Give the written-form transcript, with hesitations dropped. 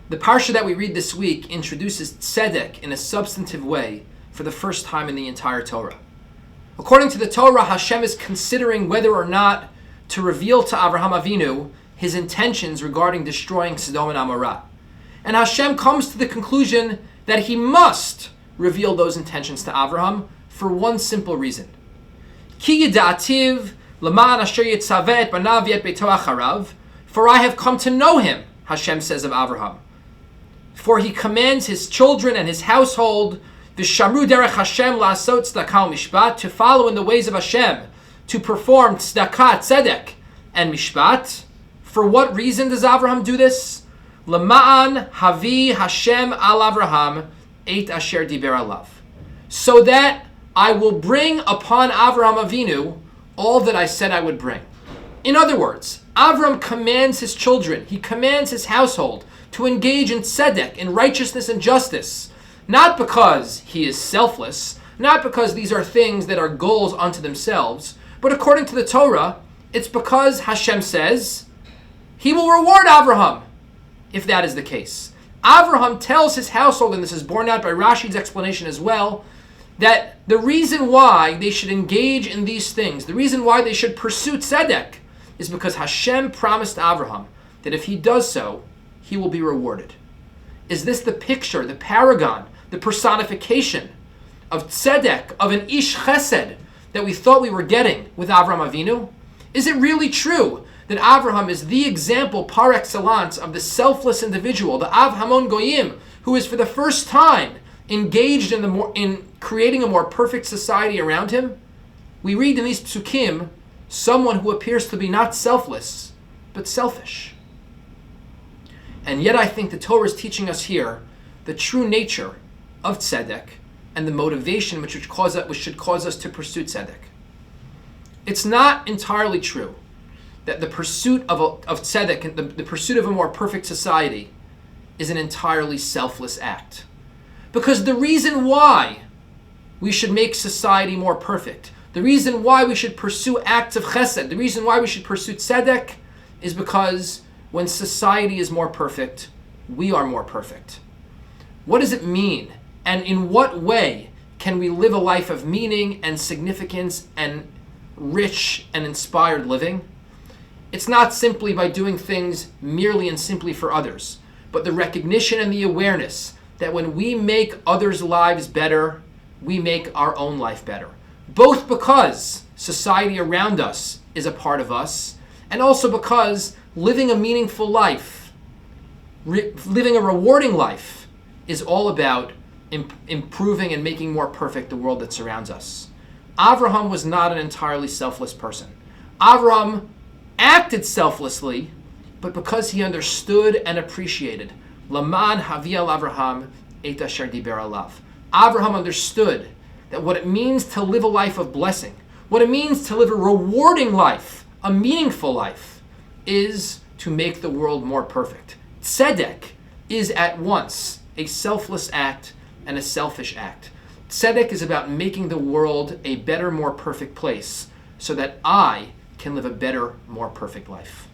The parsha that we read this week introduces Tzedek in a substantive way for the first time in the entire Torah. According to the Torah, Hashem is considering whether or not to reveal to Avraham Avinu his intentions regarding destroying Sodom and Amorah. And Hashem comes to the conclusion that he must reveal those intentions to Avraham for one simple reason. Ki yida'ativ l'ma'an asher yitzavet et banav yet beito acharav. For I have come to know him, Hashem says of Avraham. For he commands his children and his household, v'shamru derech Hashem la'asot tzedakah u'mishpat, to follow in the ways of Hashem, to perform tzedakah, tzedek, and mishpat. For what reason does Avraham do this? L'ma'an havi Hashem al Avraham et asher diber alav. So that I will bring upon Avraham Avinu all that I said I would bring. In other words, Avram commands his children, he commands his household to engage in tzedek, in righteousness and justice, not because he is selfless, not because these are things that are goals unto themselves, but according to the Torah, it's because Hashem says he will reward Avraham if that is the case. Avraham tells his household, and this is borne out by Rashi's explanation as well, that the reason why they should engage in these things, the reason why they should pursue tzedek, is because Hashem promised Avraham that if he does so, he will be rewarded. Is this the picture, the paragon, the personification of tzedek, of an ish chesed that we thought we were getting with Avraham Avinu? Is it really true that Avraham is the example par excellence of the selfless individual, the Av Hamon Goyim, who is for the first time engaged in creating a more perfect society around him? We read in these psukim someone who appears to be not selfless, but selfish. And yet I think the Torah is teaching us here the true nature of tzedek and the motivation which should cause us to pursue tzedek. It's not entirely true that the pursuit of tzedek, and the pursuit of a more perfect society, is an entirely selfless act. Because the reason why we should make society more perfect, the reason why we should pursue acts of chesed, the reason why we should pursue tzedek, is because when society is more perfect, we are more perfect. What does it mean? And in what way can we live a life of meaning and significance and rich and inspired living? It's not simply by doing things merely and simply for others, but the recognition and the awareness that when we make others' lives better, we make our own life better. Both because society around us is a part of us, and also because living a meaningful life, living a rewarding life, is all about improving and making more perfect the world that surrounds us. Avraham was not an entirely selfless person. Avraham acted selflessly, but because he understood and appreciated. Laman havi al Avraham et asher diber alav. Avraham understood that what it means to live a life of blessing, what it means to live a rewarding life, a meaningful life, is to make the world more perfect. Tzedek is at once a selfless act and a selfish act. Tzedek is about making the world a better, more perfect place so that I can live a better, more perfect life.